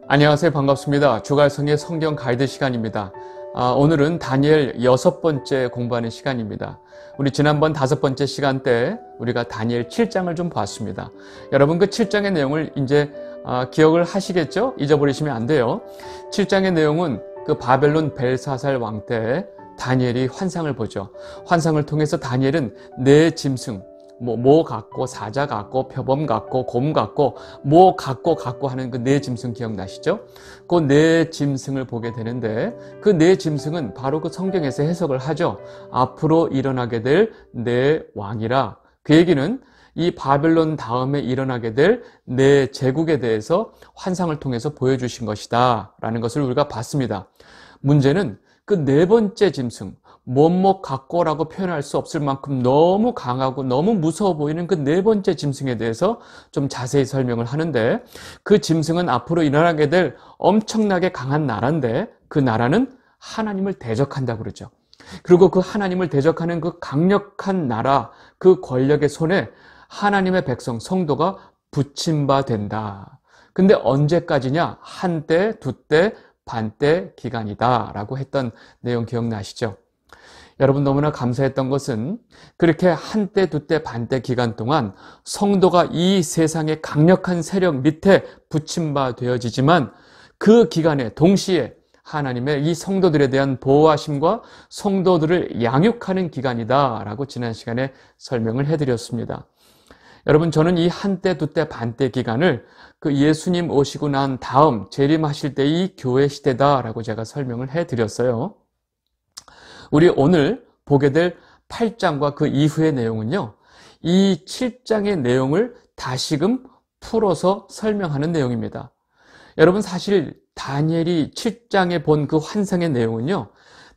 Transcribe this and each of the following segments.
안녕하세요. 반갑습니다. 주갈성의 성경 가이드 시간입니다. 오늘은 다니엘 6번째 공부하는 시간입니다. 우리 지난번 5번째 시간 때 우리가 다니엘 7장을 좀 봤습니다. 여러분 그 7장의 내용을 이제 기억을 하시겠죠? 잊어버리시면 안 돼요. 7장의 내용은 그 바벨론 벨사살 왕 때 다니엘이 환상을 보죠. 환상을 통해서 다니엘은 네 짐승, 모 같고 사자 같고 표범 같고 곰 같고 모 같고 하는 그 네 짐승 기억나시죠? 그 네 짐승을 보게 되는데 그 네 짐승은 바로 그 성경에서 해석을 하죠. 앞으로 일어나게 될 네 왕이라. 그 얘기는 이 바벨론 다음에 일어나게 될 네 제국에 대해서 환상을 통해서 보여주신 것이다 라는 것을 우리가 봤습니다. 문제는 그 네 번째 짐승, 뭐뭐 같고라고 표현할 수 없을 만큼 너무 강하고 너무 무서워 보이는 그 네 번째 짐승에 대해서 좀 자세히 설명을 하는데, 그 짐승은 앞으로 일어나게 될 엄청나게 강한 나라인데 그 나라는 하나님을 대적한다고 그러죠. 그리고 그 하나님을 대적하는 그 강력한 나라, 그 권력의 손에 하나님의 백성, 성도가 붙임바 된다. 근데 언제까지냐? 한때, 두때, 반때 기간이다 라고 했던 내용 기억나시죠? 여러분 너무나 감사했던 것은 그렇게 한때, 두때, 반때 기간 동안 성도가 이 세상의 강력한 세력 밑에 붙임바 되어지지만 그 기간에 동시에 하나님의 이 성도들에 대한 보호하심과 성도들을 양육하는 기간이다 라고 지난 시간에 설명을 해드렸습니다. 여러분 저는 이 한때, 두때, 반때 기간을 그 예수님 오시고 난 다음 재림하실 때의 교회 시대다라고 제가 설명을 해드렸어요. 우리 오늘 보게 될 8장과 그 이후의 내용은요, 이 7장의 내용을 다시금 풀어서 설명하는 내용입니다. 여러분 사실 다니엘이 7장에 본 그 환상의 내용은요,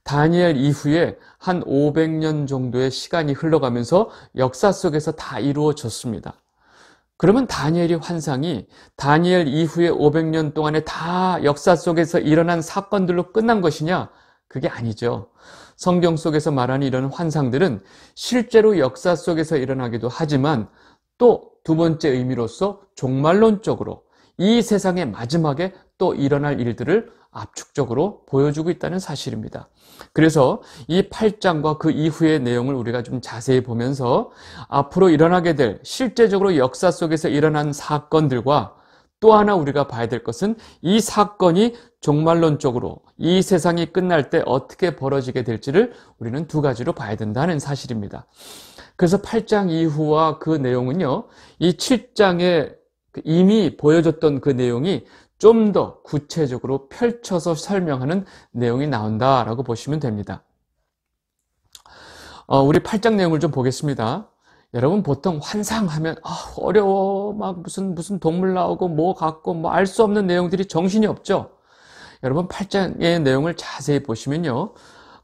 다니엘 이후에 한 500년 정도의 시간이 흘러가면서 역사 속에서 다 이루어졌습니다. 그러면 다니엘의 환상이 다니엘 이후에 500년 동안에 다 역사 속에서 일어난 사건들로 끝난 것이냐? 그게 아니죠. 성경 속에서 말하는 이런 환상들은 실제로 역사 속에서 일어나기도 하지만 또 두 번째 의미로서 종말론적으로 이 세상의 마지막에 또 일어날 일들을 압축적으로 보여주고 있다는 사실입니다. 그래서 이 8장과 그 이후의 내용을 우리가 좀 자세히 보면서 앞으로 일어나게 될 실제적으로 역사 속에서 일어난 사건들과 또 하나 우리가 봐야 될 것은 이 사건이 종말론적으로 이 세상이 끝날 때 어떻게 벌어지게 될지를 우리는 두 가지로 봐야 된다는 사실입니다. 그래서 8장 이후와 그 내용은요, 이 7장에 이미 보여줬던 그 내용이 좀 더 구체적으로 펼쳐서 설명하는 내용이 나온다라고 보시면 됩니다. 우리 8장 내용을 좀 보겠습니다. 여러분 보통 환상하면 어려워, 막 무슨 동물 나오고 뭐 같고 뭐 알 수 없는 내용들이 정신이 없죠. 여러분 8장의 내용을 자세히 보시면요,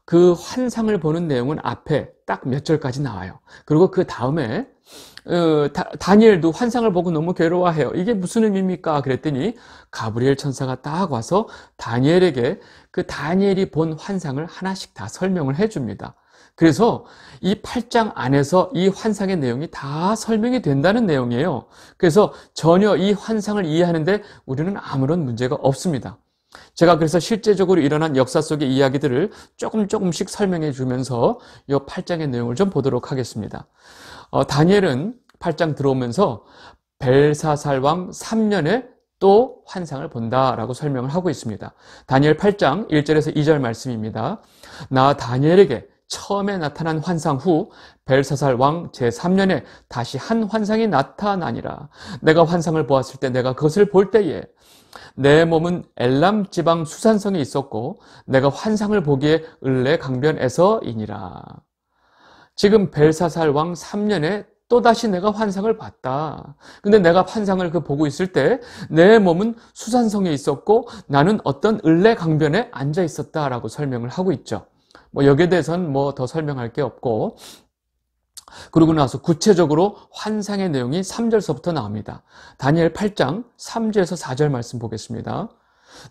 그 환상을 보는 내용은 앞에 딱 몇 절까지 나와요. 그리고 그 다음에 다니엘도 환상을 보고 너무 괴로워해요. 이게 무슨 의미입니까? 그랬더니 가브리엘 천사가 딱 와서 다니엘에게 그 다니엘이 본 환상을 하나씩 다 설명을 해줍니다. 그래서 이 8장 안에서 이 환상의 내용이 다 설명이 된다는 내용이에요. 그래서 전혀 이 환상을 이해하는데 우리는 아무런 문제가 없습니다. 제가 그래서 실제적으로 일어난 역사 속의 이야기들을 조금씩 설명해 주면서 이 8장의 내용을 좀 보도록 하겠습니다. 다니엘은 8장 들어오면서 벨사살 왕 3년에 또 환상을 본다라고 설명을 하고 있습니다. 다니엘 8장 1절에서 2절 말씀입니다. 나 다니엘에게 처음에 나타난 환상 후 벨사살 왕 제3년에 다시 한 환상이 나타나니라. 내가 환상을 보았을 때 내가 그것을 볼 때에 내 몸은 엘람 지방 수산성에 있었고 내가 환상을 보기에 을레 강변에서이니라. 지금 벨사살 왕 3년에 또다시 내가 환상을 봤다. 근데 내가 환상을 보고 있을 때 내 몸은 수산성에 있었고 나는 어떤 을레 강변에 앉아 있었다라고 설명을 하고 있죠. 여기에 대해서는 더 설명할 게 없고, 그러고 나서 구체적으로 환상의 내용이 3절서부터 나옵니다. 다니엘 8장 3절에서 4절 말씀 보겠습니다.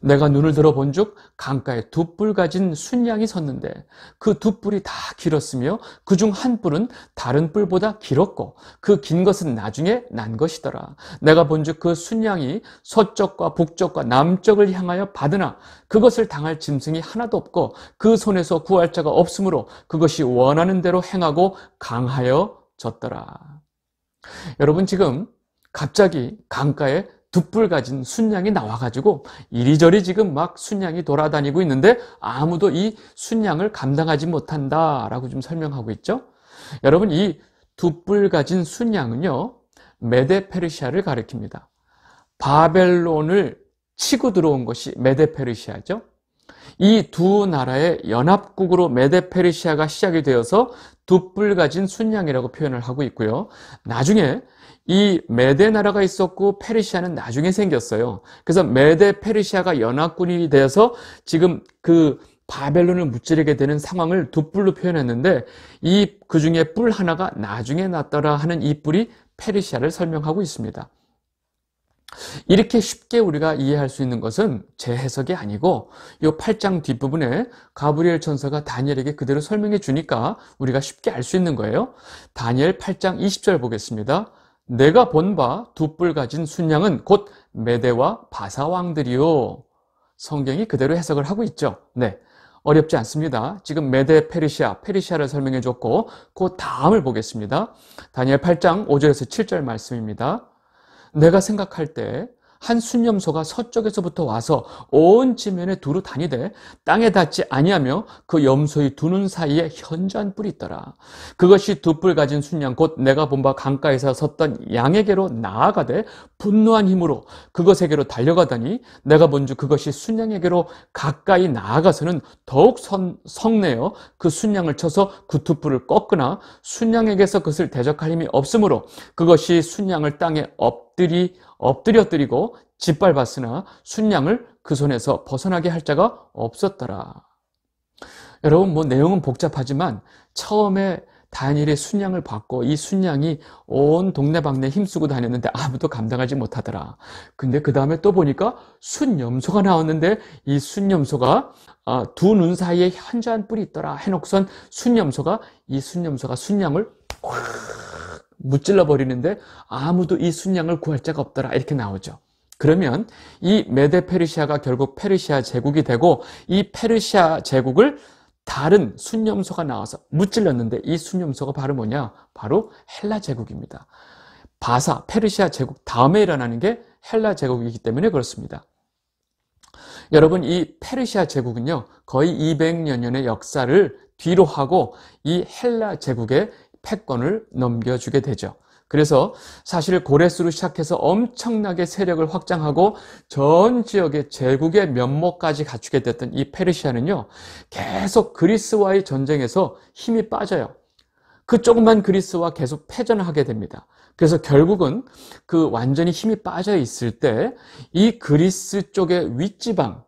내가 눈을 들어 본즉 강가에 두 뿔 가진 순양이 섰는데 그 두 뿔이 다 길었으며 그중 한 뿔은 다른 뿔보다 길었고 그 긴 것은 나중에 난 것이더라. 내가 본즉 그 순양이 서쪽과 북쪽과 남쪽을 향하여 받으나 그것을 당할 짐승이 하나도 없고 그 손에서 구할 자가 없으므로 그것이 원하는 대로 행하고 강하여졌더라. 여러분, 지금 갑자기 강가에 두 뿔 가진 순양이 나와가지고 이리저리 지금 막 순양이 돌아다니고 있는데 아무도 이 순양을 감당하지 못한다라고 좀 설명하고 있죠. 여러분, 이 두 뿔 가진 순양은요, 메데 페르시아를 가리킵니다. 바벨론을 치고 들어온 것이 메데 페르시아죠. 이 두 나라의 연합국으로 메데 페르시아가 시작이 되어서 두 뿔 가진 순양이라고 표현을 하고 있고요. 나중에 이 메데 나라가 있었고 페르시아는 나중에 생겼어요. 그래서 메데 페르시아가 연합군이 되어서 지금 그 바벨론을 무찌르게 되는 상황을 두 뿔로 표현했는데 그 중에 뿔 하나가 나중에 났더라 하는 이 뿔이 페르시아를 설명하고 있습니다. 이렇게 쉽게 우리가 이해할 수 있는 것은 제 해석이 아니고 이 8장 뒷부분에 가브리엘 천사가 다니엘에게 그대로 설명해 주니까 우리가 쉽게 알 수 있는 거예요. 다니엘 8장 20절 보겠습니다. 내가 본 바 두 뿔 가진 순양은 곧 메대와 바사 왕들이요. 성경이 그대로 해석을 하고 있죠. 네, 어렵지 않습니다. 지금 메대 페르시아를 설명해 줬고 그 다음을 보겠습니다. 다니엘 8장 5절에서 7절 말씀입니다. 내가 생각할 때 한 순념소가 서쪽에서부터 와서 온 지면에 두루 다니되 땅에 닿지 아니하며 그 염소의 두 눈 사이에 현저한 뿔이 있더라. 그것이 두 뿔 가진 순양 곧 내가 본 바 강가에서 섰던 양에게로 나아가되 분노한 힘으로 그것에게로 달려가더니 내가 본즉 그것이 순양에게로 가까이 나아가서는 더욱 성내어 그 순양을 쳐서 그 두 뿔을 꺾으나 순양에게서 그것을 대적할 힘이 없으므로 그것이 순양을 땅에 엎드려뜨리고 짓밟았으나 순양을 그 손에서 벗어나게 할 자가 없었더라. 여러분, 내용은 복잡하지만 처음에 다니엘의 순양을 받고 이 순양이 온 동네방네 힘쓰고 다녔는데 아무도 감당하지 못하더라. 근데 그 다음에 또 보니까 순염소가 나왔는데 이 순염소가 두 눈 사이에 현저한 뿔이 있더라 해놓고선 순염소가 순양을 무찔러 버리는데 아무도 이 순양을 구할 자가 없더라 이렇게 나오죠. 그러면 이 메데 페르시아가 결국 페르시아 제국이 되고 이 페르시아 제국을 다른 순념소가 나와서 무찔렀는데 이 순념소가 바로 뭐냐? 바로 헬라 제국입니다. 페르시아 제국 다음에 일어나는 게 헬라 제국이기 때문에 그렇습니다. 여러분, 이 페르시아 제국은요 거의 200여년의 역사를 뒤로 하고 이 헬라 제국에 패권을 넘겨주게 되죠. 그래서 사실 고레스로 시작해서 엄청나게 세력을 확장하고 전 지역의 제국의 면모까지 갖추게 됐던 이 페르시아는요 계속 그리스와의 전쟁에서 힘이 빠져요. 그 조그만 그리스와 계속 패전을 하게 됩니다. 그래서 결국은 그 완전히 힘이 빠져 있을 때 이 그리스 쪽의 윗지방,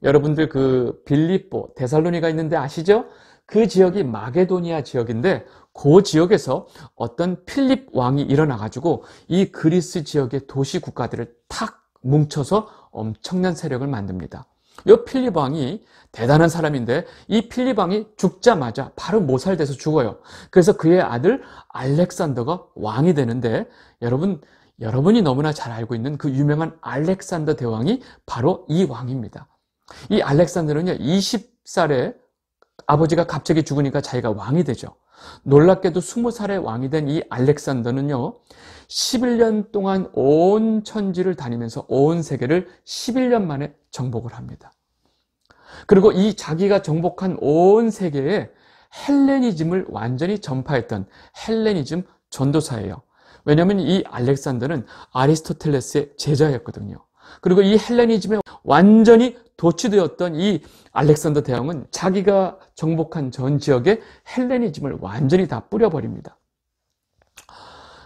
여러분들 그 빌립보, 데살로니가 있는데 아시죠? 그 지역이 마게도니아 지역인데 그 지역에서 어떤 필립 왕이 일어나가지고 이 그리스 지역의 도시 국가들을 탁 뭉쳐서 엄청난 세력을 만듭니다. 이 필립 왕이 대단한 사람인데 이 필립 왕이 죽자마자 바로 모살돼서 죽어요. 그래서 그의 아들 알렉산더가 왕이 되는데 여러분이 너무나 잘 알고 있는 그 유명한 알렉산더 대왕이 바로 이 왕입니다. 이 알렉산더는요 20살에 아버지가 갑자기 죽으니까 자기가 왕이 되죠. 놀랍게도 20살에 왕이 된 이 알렉산더는요 11년 동안 온 천지를 다니면서 온 세계를 11년 만에 정복을 합니다. 그리고 이 자기가 정복한 온 세계에 헬레니즘을 완전히 전파했던 헬레니즘 전도사예요. 왜냐하면 이 알렉산더는 아리스토텔레스의 제자였거든요. 그리고 이 헬레니즘에 완전히 도취되었던 이 알렉산더 대왕은 자기가 정복한 전 지역에 헬레니즘을 완전히 다 뿌려버립니다.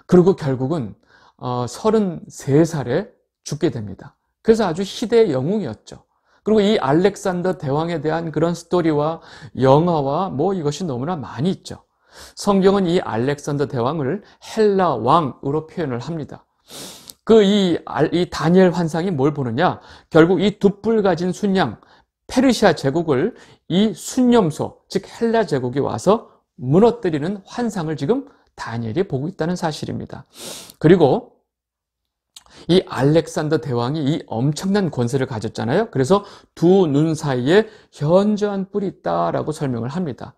그리고 결국은 33살에 죽게 됩니다. 그래서 아주 희대의 영웅이었죠. 그리고 이 알렉산더 대왕에 대한 그런 스토리와 영화와 이것이 너무나 많이 있죠. 성경은 이 알렉산더 대왕을 헬라 왕으로 표현을 합니다. 이 다니엘 환상이 뭘 보느냐? 결국 이 두 뿔 가진 순양, 페르시아 제국을 이 순념소, 즉 헬라 제국이 와서 무너뜨리는 환상을 지금 다니엘이 보고 있다는 사실입니다. 그리고 이 알렉산더 대왕이 이 엄청난 권세를 가졌잖아요. 그래서 두 눈 사이에 현저한 뿔이 있다라고 설명을 합니다.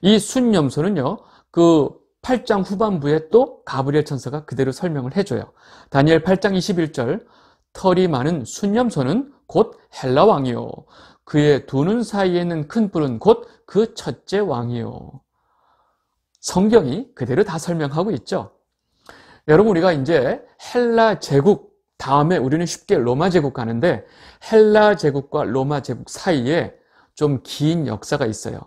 이 순념소는요, 그 8장 후반부에 또 가브리엘 천사가 그대로 설명을 해줘요. 다니엘 8장 21절, 털이 많은 순념소는 곧 헬라 왕이요. 그의 두 눈 사이에 있는 큰 뿔은 곧 그 첫째 왕이요. 성경이 그대로 다 설명하고 있죠. 여러분, 우리가 이제 헬라 제국 다음에 우리는 쉽게 로마 제국 가는데, 헬라 제국과 로마 제국 사이에 좀 긴 역사가 있어요.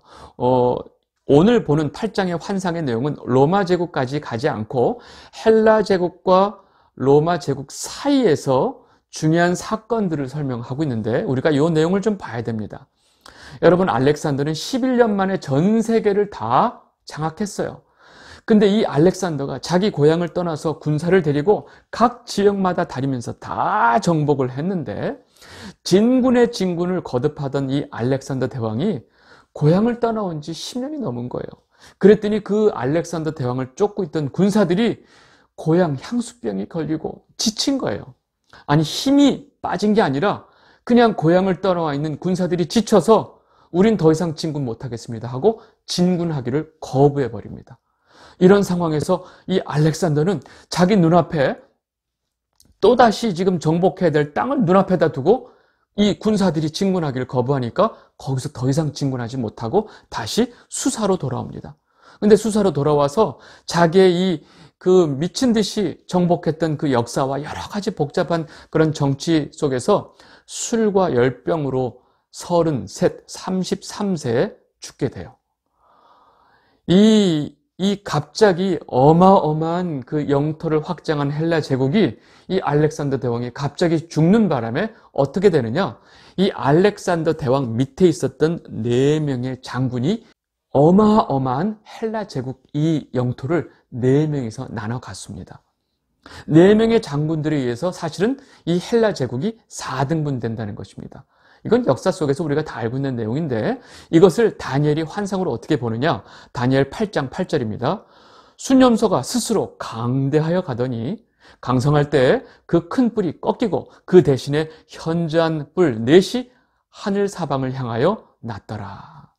오늘 보는 8장의 환상의 내용은 로마 제국까지 가지 않고 헬라 제국과 로마 제국 사이에서 중요한 사건들을 설명하고 있는데, 우리가 이 내용을 좀 봐야 됩니다. 여러분, 알렉산더는 11년 만에 전 세계를 다 장악했어요. 근데 이 알렉산더가 자기 고향을 떠나서 군사를 데리고 각 지역마다 다니면서 다 정복을 했는데, 진군의 진군을 거듭하던 이 알렉산더 대왕이 고향을 떠나온 지 10년이 넘은 거예요. 그랬더니 그 알렉산더 대왕을 쫓고 있던 군사들이 고향 향수병이 걸리고 지친 거예요. 아니, 힘이 빠진 게 아니라 그냥 고향을 떠나와 있는 군사들이 지쳐서 우린 더 이상 진군 못하겠습니다 하고 진군하기를 거부해 버립니다. 이런 상황에서 이 알렉산더는 자기 눈앞에 또다시 지금 정복해야 될 땅을 눈앞에다 두고 이 군사들이 진군하기를 거부하니까 거기서 더 이상 진군하지 못하고 다시 수사로 돌아옵니다. 근데 수사로 돌아와서 자기의 그 미친 듯이 정복했던 그 역사와 여러 가지 복잡한 그런 정치 속에서 술과 열병으로 33세에 죽게 돼요. 이 갑자기 어마어마한 그 영토를 확장한 헬라 제국이 이 알렉산더 대왕이 갑자기 죽는 바람에 어떻게 되느냐? 이 알렉산더 대왕 밑에 있었던 4명의 장군이 어마어마한 헬라 제국 이 영토를 4명이서 나눠 갔습니다. 4명의 장군들에 의해서 사실은 이 헬라 제국이 4등분 된다는 것입니다. 이건 역사 속에서 우리가 다 알고 있는 내용인데, 이것을 다니엘이 환상으로 어떻게 보느냐? 다니엘 8장 8절입니다. 순념소가 스스로 강대하여 가더니 강성할 때 그 큰 뿔이 꺾이고 그 대신에 현저한 뿔 넷이 하늘 사방을 향하여 났더라.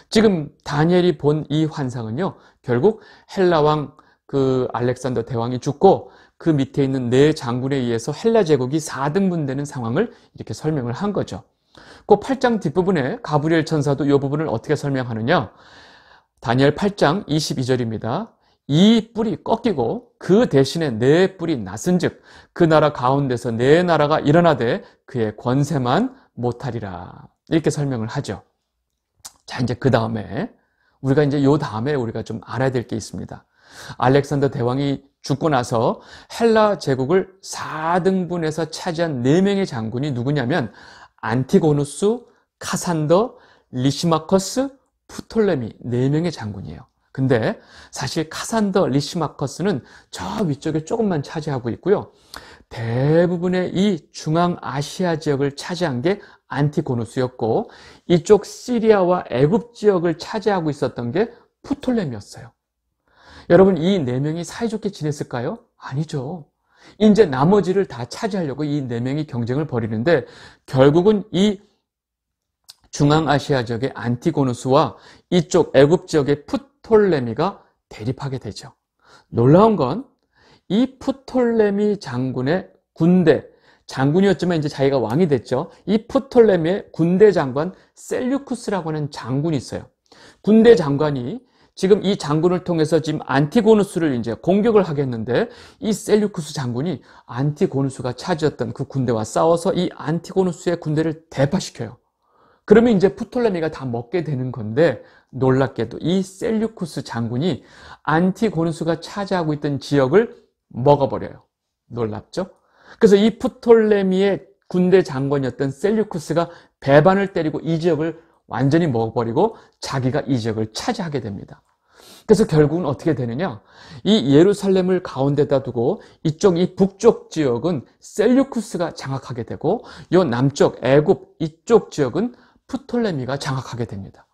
지금 다니엘이 본 이 환상은요, 결국 헬라 왕 그 알렉산더 대왕이 죽고 그 밑에 있는 4장군에 의해서 헬라 제국이 4등분 되는 상황을 이렇게 설명을 한 거죠. 그 8장 뒷부분에 가브리엘 천사도 이 부분을 어떻게 설명하느냐? 다니엘 8장 22절입니다. 이 뿔이 꺾이고 그 대신에 4뿔이 났은즉 그 나라 가운데서 4나라가 일어나되 그의 권세만 못하리라. 이렇게 설명을 하죠. 자, 이제 그 다음에 우리가 좀 알아야 될 게 있습니다. 알렉산더 대왕이 죽고 나서 헬라 제국을 4등분해서 차지한 4명의 장군이 누구냐면 안티고누스, 카산더, 리시마커스, 프톨레미 4명의 장군이에요. 근데 사실 카산더, 리시마커스는 저 위쪽에 조금만 차지하고 있고요. 대부분의 이 중앙아시아 지역을 차지한 게 안티고누스였고, 이쪽 시리아와 애굽 지역을 차지하고 있었던 게 프톨레미였어요. 여러분, 이 4명이 사이좋게 지냈을까요? 아니죠. 이제 나머지를 다 차지하려고 이 4명이 경쟁을 벌이는데, 결국은 이 중앙아시아 지역의 안티고누스와 이쪽 애굽 지역의 프톨레미가 대립하게 되죠. 놀라운 건 이 프톨레미 장군의 군대, 장군이었지만 이제 자기가 왕이 됐죠. 이 프톨레미의 군대 장관 셀류쿠스라고 하는 장군이 있어요. 군대 장관이 지금 이 장군을 통해서 지금 안티고누스를 이제 공격을 하겠는데, 이 셀류쿠스 장군이 안티고누스가 차지했던 그 군대와 싸워서 이 안티고누스의 군대를 대파시켜요. 그러면 이제 프톨레미가 다 먹게 되는 건데, 놀랍게도 이 셀류쿠스 장군이 안티고누스가 차지하고 있던 지역을 먹어버려요. 놀랍죠? 그래서 이 프톨레미의 군대 장관이었던 셀류쿠스가 배반을 때리고 이 지역을 완전히 먹어버리고 자기가 이 지역을 차지하게 됩니다. 그래서 결국은 어떻게 되느냐? 이 예루살렘을 가운데다 두고 이 북쪽 지역은 셀류쿠스가 장악하게 되고 이 남쪽 애굽 이쪽 지역은 프톨레미가 장악하게 됩니다.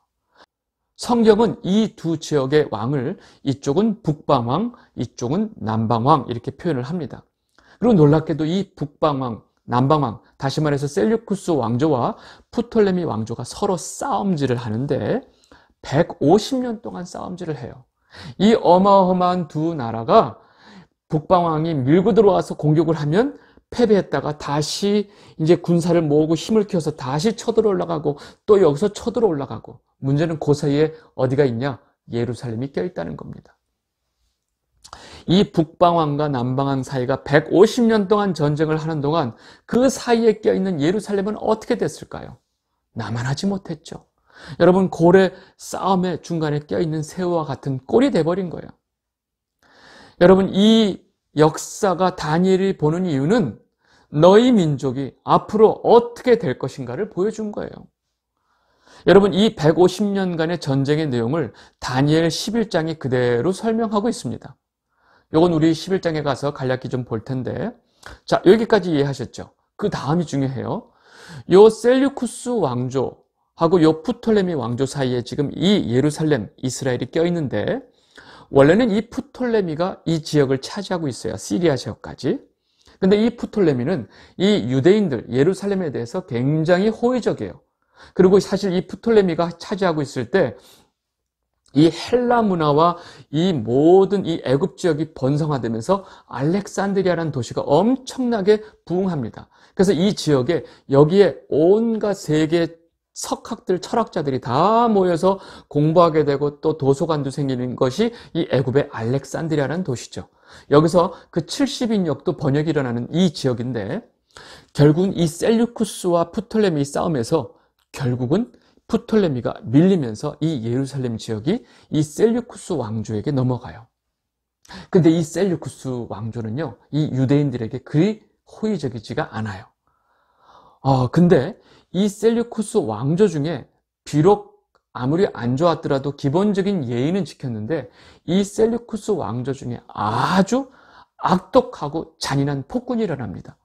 성경은 이 두 지역의 왕을 이쪽은 북방왕, 이쪽은 남방왕 이렇게 표현을 합니다. 그리고 놀랍게도 이 북방왕, 남방왕, 다시 말해서 셀류쿠스 왕조와 프톨레미 왕조가 서로 싸움질을 하는데 150년 동안 싸움질을 해요. 이 어마어마한 두 나라가 북방왕이 밀고 들어와서 공격을 하면 패배했다가 다시 이제 군사를 모으고 힘을 키워서 다시 쳐들어 올라가고 또 여기서 쳐들어 올라가고, 문제는 그 사이에 어디가 있냐? 예루살렘이 껴있다는 겁니다. 이 북방왕과 남방왕 사이가 150년 동안 전쟁을 하는 동안 그 사이에 껴있는 예루살렘은 어떻게 됐을까요? 남아나지 못했죠. 여러분, 고래 싸움의 중간에 껴있는 새우와 같은 꼴이 돼버린 거예요. 여러분, 이 역사가 다니엘이 보는 이유는 너희 민족이 앞으로 어떻게 될 것인가를 보여준 거예요. 여러분, 이 150년간의 전쟁의 내용을 다니엘 11장이 그대로 설명하고 있습니다. 이건 우리 11장에 가서 간략히 좀 볼 텐데, 자, 여기까지 이해하셨죠? 그 다음이 중요해요. 요 셀류쿠스 왕조하고 요 프톨레미 왕조 사이에 지금 이 예루살렘, 이스라엘이 껴있는데, 원래는 이 프톨레미가 이 지역을 차지하고 있어요. 시리아 지역까지. 근데 이 프톨레미는 이 유대인들, 예루살렘에 대해서 굉장히 호의적이에요. 그리고 사실 이 프톨레미가 차지하고 있을 때 이 헬라 문화와 이 모든 이 애굽 지역이 번성화되면서 알렉산드리아라는 도시가 엄청나게 부흥합니다. 그래서 이 지역에 여기에 온갖 세계 석학들, 철학자들이 다 모여서 공부하게 되고 또 도서관도 생기는 것이 이 애굽의 알렉산드리아라는 도시죠. 여기서 그 70인역도 번역이 일어나는 이 지역인데, 결국은 이 셀류쿠스와 프톨레미 싸움에서 결국은 프톨레미가 밀리면서 이 예루살렘 지역이 이 셀류쿠스 왕조에게 넘어가요. 근데 이 셀류쿠스 왕조는요, 이 유대인들에게 그리 호의적이지가 않아요. 근데 이 셀류쿠스 왕조 중에 비록 아무리 안 좋았더라도 기본적인 예의는 지켰는데, 이 셀류쿠스 왕조 중에 아주 악독하고 잔인한 폭군이 일어납니다.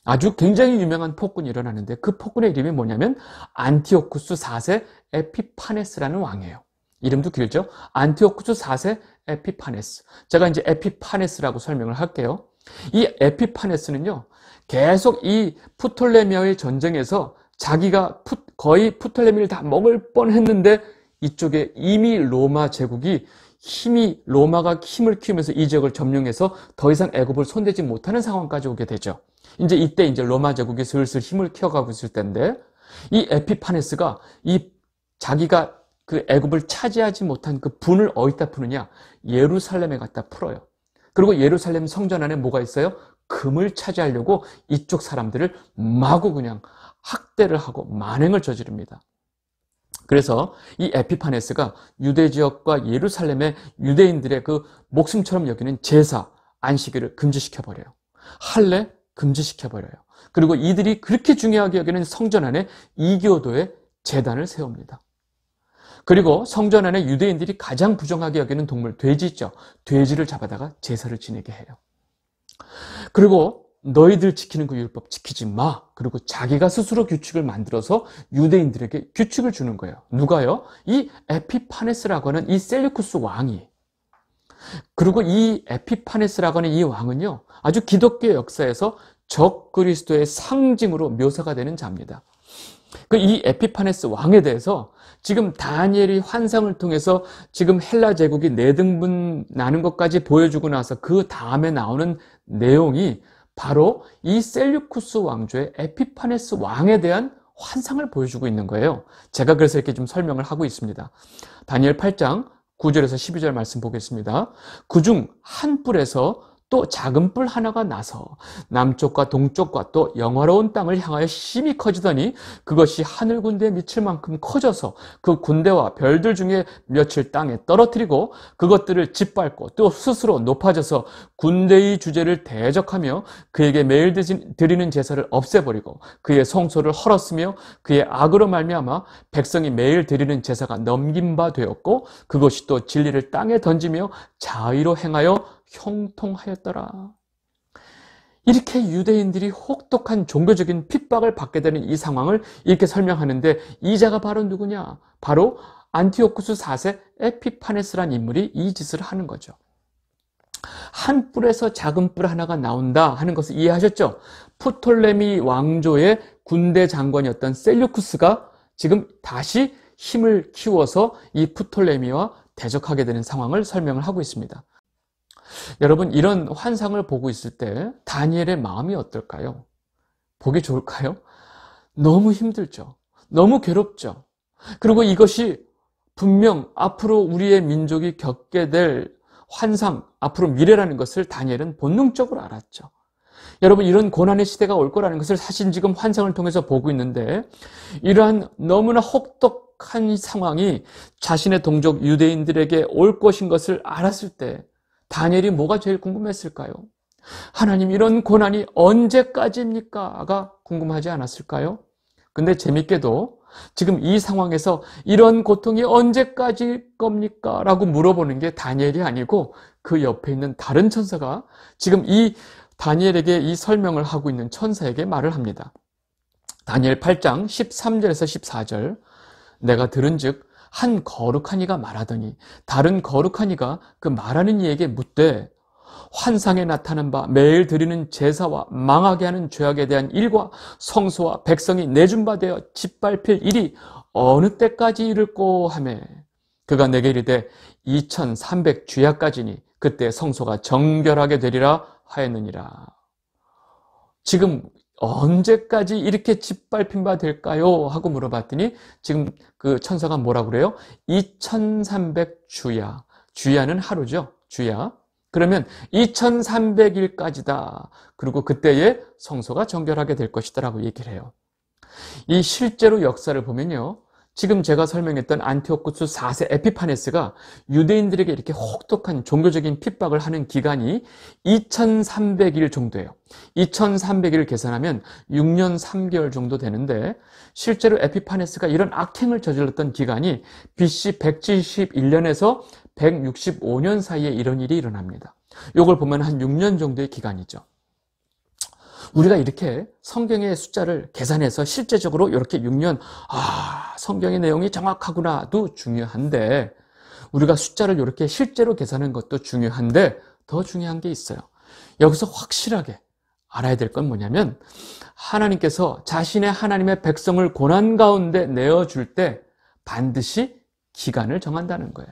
아주 굉장히 유명한 폭군이 일어나는데, 그 폭군의 이름이 뭐냐면 안티오쿠스 4세 에피파네스라는 왕이에요. 이름도 길죠? 안티오쿠스 4세 에피파네스. 제가 이제 에피파네스라고 설명을 할게요. 이 에피파네스는요, 계속 이 프톨레미아의 전쟁에서 자기가 거의 프톨레미를 다 먹을 뻔했는데, 이쪽에 이미 로마 제국이 로마가 힘을 키우면서 이 지역을 점령해서 더 이상 애굽을 손대지 못하는 상황까지 오게 되죠. 이때 로마 제국이 슬슬 힘을 키워가고 있을 때인데, 이 에피파네스가 자기가 그 애굽을 차지하지 못한 그 분을 어디다 푸느냐? 예루살렘에 갖다 풀어요. 그리고 예루살렘 성전 안에 뭐가 있어요? 금을 차지하려고 이쪽 사람들을 마구 그냥 학대를 하고 만행을 저지릅니다. 그래서 이 에피파네스가 유대 지역과 예루살렘의 유대인들의 그 목숨처럼 여기는 제사, 안식일을 금지시켜버려요. 할례 금지시켜버려요. 그리고 이들이 그렇게 중요하게 여기는 성전 안에 이교도의 제단을 세웁니다. 그리고 성전 안에 유대인들이 가장 부정하게 여기는 동물, 돼지 있죠. 돼지를 잡아다가 제사를 지내게 해요. 그리고 너희들 지키는 그 율법 지키지 마. 그리고 자기가 스스로 규칙을 만들어서 유대인들에게 규칙을 주는 거예요. 누가요? 이 에피파네스라고 하는 이 셀류쿠스 왕이. 그리고 이 에피파네스라고 하는 이 왕은요, 아주 기독교 역사에서 적그리스도의 상징으로 묘사가 되는 자입니다. 이 에피파네스 왕에 대해서 지금 다니엘이 환상을 통해서 지금 헬라 제국이 내등분 나는 것까지 보여주고 나서 그 다음에 나오는 내용이 바로 이 셀류쿠스 왕조의 에피파네스 왕에 대한 환상을 보여주고 있는 거예요. 제가 그래서 이렇게 좀 설명을 하고 있습니다. 다니엘 8장 9절에서 12절 말씀 보겠습니다. 그중 한 뿔에서 또 작은 뿔 하나가 나서 남쪽과 동쪽과 또 영화로운 땅을 향하여 힘이 커지더니 그것이 하늘 군대에 미칠 만큼 커져서 그 군대와 별들 중에 몇을 땅에 떨어뜨리고 그것들을 짓밟고 또 스스로 높아져서 군대의 주제를 대적하며 그에게 매일 드리는 제사를 없애버리고 그의 성소를 헐었으며 그의 악으로 말미암아 백성이 매일 드리는 제사가 넘긴 바 되었고 그것이 또 진리를 땅에 던지며 자의로 행하여 형통하였더라. 이렇게 유대인들이 혹독한 종교적인 핍박을 받게 되는 이 상황을 이렇게 설명하는데 이 자가 바로 누구냐? 바로 안티오쿠스 4세 에피파네스란 인물이 이 짓을 하는 거죠. 한 뿔에서 작은 뿔 하나가 나온다 하는 것을 이해하셨죠? 프톨레미 왕조의 군대 장관이었던 셀류쿠스가 지금 다시 힘을 키워서 이 프톨레미와 대적하게 되는 상황을 설명을 하고 있습니다. 여러분, 이런 환상을 보고 있을 때 다니엘의 마음이 어떨까요? 보기 좋을까요? 너무 힘들죠. 너무 괴롭죠. 그리고 이것이 분명 앞으로 우리의 민족이 겪게 될 환상, 앞으로 미래라는 것을 다니엘은 본능적으로 알았죠. 여러분, 이런 고난의 시대가 올 거라는 것을 사실 지금 환상을 통해서 보고 있는데 이러한 너무나 혹독한 상황이 자신의 동족 유대인들에게 올 것인 것을 알았을 때 다니엘이 뭐가 제일 궁금했을까요? 하나님, 이런 고난이 언제까지입니까?가 궁금하지 않았을까요? 근데 재밌게도 지금 이 상황에서 이런 고통이 언제까지 겁니까? 라고 물어보는 게 다니엘이 아니고 그 옆에 있는 다른 천사가 지금 이 다니엘에게 이 설명을 하고 있는 천사에게 말을 합니다. 다니엘 8장 13절에서 14절, 내가 들은즉 한 거룩한 이가 말하더니 다른 거룩한 이가 그 말하는 이에게 묻되 환상에 나타난 바 매일 드리는 제사와 망하게 하는 죄악에 대한 일과 성소와 백성이 내준 바 되어 짓밟힐 일이 어느 때까지 이를꼬 하매 그가 내게 이르되 2300 주야까지니 그때 성소가 정결하게 되리라 하였느니라. 지금 언제까지 이렇게 짓밟힌 바 될까요? 하고 물어봤더니 지금 그 천사가 뭐라고 그래요? 2300 주야. 주야는 하루죠. 주야. 그러면 2300일까지다. 그리고 그때에 성소가 정결하게 될 것이다 라고 얘기를 해요. 이 실제로 역사를 보면요. 지금 제가 설명했던 안티오쿠스 4세 에피파네스가 유대인들에게 이렇게 혹독한 종교적인 핍박을 하는 기간이 2300일 정도예요. 2300일을 계산하면 6년 3개월 정도 되는데 실제로 에피파네스가 이런 악행을 저질렀던 기간이 BC 171년에서 165년 사이에 이런 일이 일어납니다. 이걸 보면 한 6년 정도의 기간이죠. 우리가 이렇게 성경의 숫자를 계산해서 실제적으로 이렇게 6년, 성경의 내용이 정확하구나도 중요한데 우리가 숫자를 이렇게 실제로 계산하는 것도 중요한데 더 중요한 게 있어요. 여기서 확실하게 알아야 될 건 뭐냐면 하나님께서 자신의 하나님의 백성을 고난 가운데 내어줄 때 반드시 기간을 정한다는 거예요.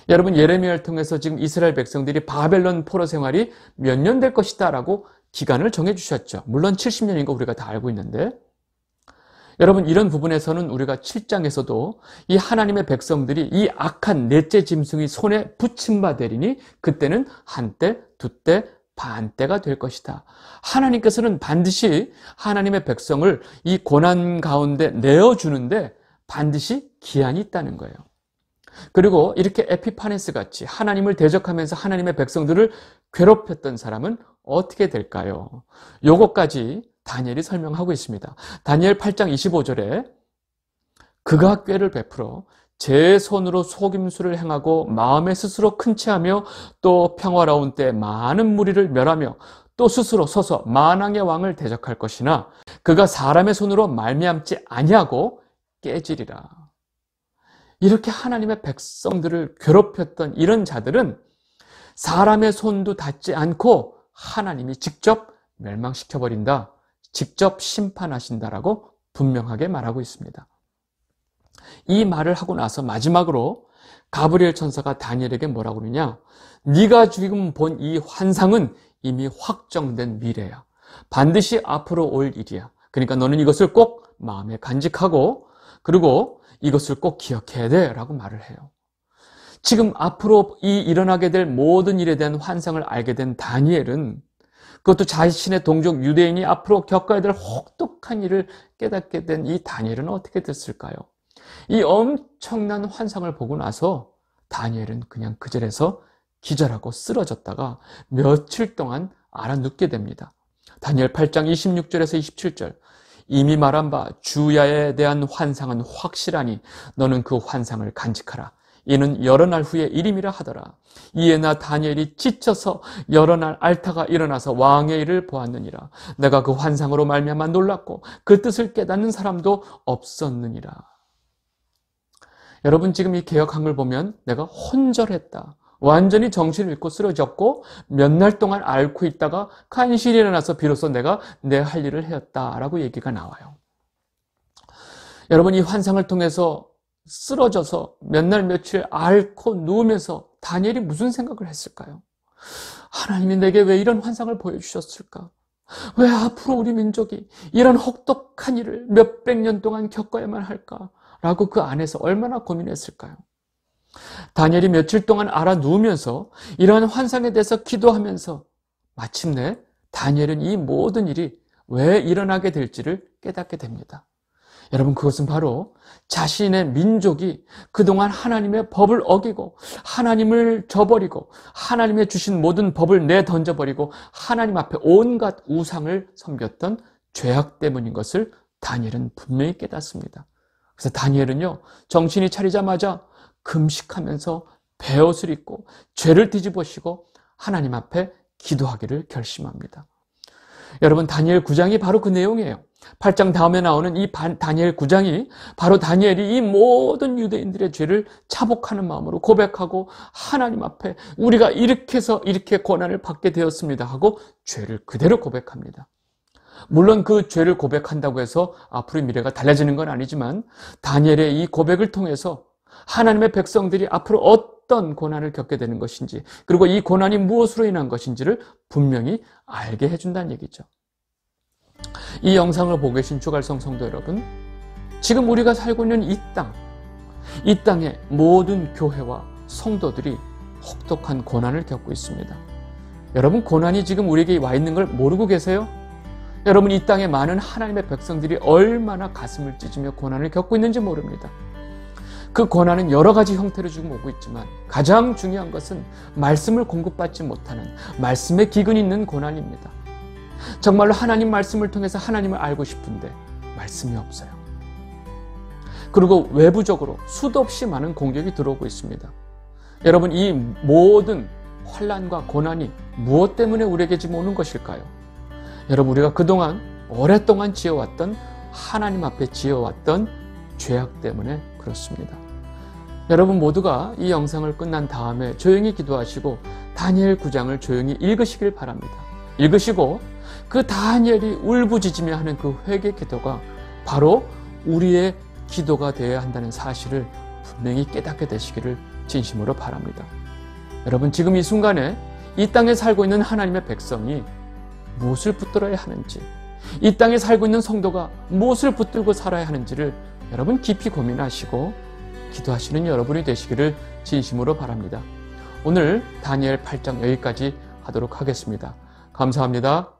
여러분, 예레미야를 통해서 지금 이스라엘 백성들이 바벨론 포로 생활이 몇 년 될 것이다 라고 기간을 정해주셨죠. 물론 70년인 거 우리가 다 알고 있는데 여러분, 이런 부분에서는 우리가 7장에서도 이 하나님의 백성들이 이 악한 넷째 짐승의 손에 붙임 바 되리니 그때는 한때, 두때, 반때가 될 것이다. 하나님께서는 반드시 하나님의 백성을 이 고난 가운데 내어주는데 반드시 기한이 있다는 거예요. 그리고 이렇게 에피파네스 같이 하나님을 대적하면서 하나님의 백성들을 괴롭혔던 사람은 어떻게 될까요? 요것까지 다니엘이 설명하고 있습니다. 다니엘 8장 25절에 그가 꾀를 베풀어 제 손으로 속임수를 행하고 마음에 스스로 큰 체하며 또 평화로운 때 많은 무리를 멸하며 또 스스로 서서 만왕의 왕을 대적할 것이나 그가 사람의 손으로 말미암지 아니하고 깨지리라. 이렇게 하나님의 백성들을 괴롭혔던 이런 자들은 사람의 손도 닿지 않고 하나님이 직접 멸망시켜버린다, 직접 심판하신다라고 분명하게 말하고 있습니다. 이 말을 하고 나서 마지막으로 가브리엘 천사가 다니엘에게 뭐라고 그러냐? 네가 지금 본 이 환상은 이미 확정된 미래야. 반드시 앞으로 올 일이야. 그러니까 너는 이것을 꼭 마음에 간직하고 그리고 이것을 꼭 기억해야 돼 라고 말을 해요. 지금 앞으로 이 일어나게 될 모든 일에 대한 환상을 알게 된 다니엘은, 그것도 자신의 동족 유대인이 앞으로 겪어야 될 혹독한 일을 깨닫게 된 이 다니엘은 어떻게 됐을까요? 이 엄청난 환상을 보고 나서 다니엘은 그냥 그 자리에서 기절하고 쓰러졌다가 며칠 동안 알아눕게 됩니다. 다니엘 8장 26절에서 27절. 이미 말한 바 주야에 대한 환상은 확실하니 너는 그 환상을 간직하라. 이는 여러 날 후에 일임이라 하더라. 이에 나 다니엘이 지쳐서 여러 날 앓다가 일어나서 왕의 일을 보았느니라. 내가 그 환상으로 말미암아 놀랐고 그 뜻을 깨닫는 사람도 없었느니라. 여러분, 지금 이 개역 한글 보면 내가 혼절했다, 완전히 정신을 잃고 쓰러졌고 몇 날 동안 앓고 있다가 간신히 일어나서 비로소 내가 내 할 일을 하였다라고 얘기가 나와요. 여러분, 이 환상을 통해서 쓰러져서 몇 날 며칠 앓고 누우면서 다니엘이 무슨 생각을 했을까요? 하나님이 내게 왜 이런 환상을 보여주셨을까? 왜 앞으로 우리 민족이 이런 혹독한 일을 몇백 년 동안 겪어야만 할까? 라고 그 안에서 얼마나 고민했을까요? 다니엘이 며칠 동안 알아 누우면서 이러한 환상에 대해서 기도하면서 마침내 다니엘은 이 모든 일이 왜 일어나게 될지를 깨닫게 됩니다. 여러분, 그것은 바로 자신의 민족이 그동안 하나님의 법을 어기고 하나님을 저버리고 하나님의 주신 모든 법을 내던져버리고 하나님 앞에 온갖 우상을 섬겼던 죄악 때문인 것을 다니엘은 분명히 깨닫습니다. 그래서 다니엘은요, 정신이 차리자마자 금식하면서 베옷을 입고 죄를 뒤집어쓰고 하나님 앞에 기도하기를 결심합니다. 여러분, 다니엘 9장이 바로 그 내용이에요. 8장 다음에 나오는 이 다니엘 9장이 바로 다니엘이 이 모든 유대인들의 죄를 차복하는 마음으로 고백하고 하나님 앞에 우리가 이렇게 해서 이렇게 고난을 받게 되었습니다 하고 죄를 그대로 고백합니다. 물론 그 죄를 고백한다고 해서 앞으로의 미래가 달라지는 건 아니지만 다니엘의 이 고백을 통해서 하나님의 백성들이 앞으로 어떤 고난을 겪게 되는 것인지, 그리고 이 고난이 무엇으로 인한 것인지를 분명히 알게 해준다는 얘기죠. 이 영상을 보고 계신 주갈성 성도 여러분, 지금 우리가 살고 있는 이 땅의 모든 교회와 성도들이 혹독한 고난을 겪고 있습니다. 여러분, 고난이 지금 우리에게 와 있는 걸 모르고 계세요? 여러분, 이 땅에 많은 하나님의 백성들이 얼마나 가슴을 찢으며 고난을 겪고 있는지 모릅니다. 그 고난은 여러 가지 형태로 지금 오고 있지만 가장 중요한 것은 말씀을 공급받지 못하는, 말씀에 기근이 있는 고난입니다. 정말로 하나님 말씀을 통해서 하나님을 알고 싶은데 말씀이 없어요. 그리고 외부적으로 수도 없이 많은 공격이 들어오고 있습니다. 여러분, 이 모든 환난과 고난이 무엇 때문에 우리에게 지금 오는 것일까요? 여러분, 우리가 그동안 오랫동안 지어왔던, 하나님 앞에 지어왔던 죄악 때문에 그렇습니다. 여러분 모두가 이 영상을 끝난 다음에 조용히 기도하시고 다니엘 9장을 조용히 읽으시길 바랍니다. 읽으시고 그 다니엘이 울부짖으며 하는 그 회개 기도가 바로 우리의 기도가 되어야 한다는 사실을 분명히 깨닫게 되시기를 진심으로 바랍니다. 여러분, 지금 이 순간에 이 땅에 살고 있는 하나님의 백성이 무엇을 붙들어야 하는지, 이 땅에 살고 있는 성도가 무엇을 붙들고 살아야 하는지를 여러분 깊이 고민하시고 기도하시는 여러분이 되시기를 진심으로 바랍니다. 오늘 다니엘 8장 여기까지 하도록 하겠습니다. 감사합니다.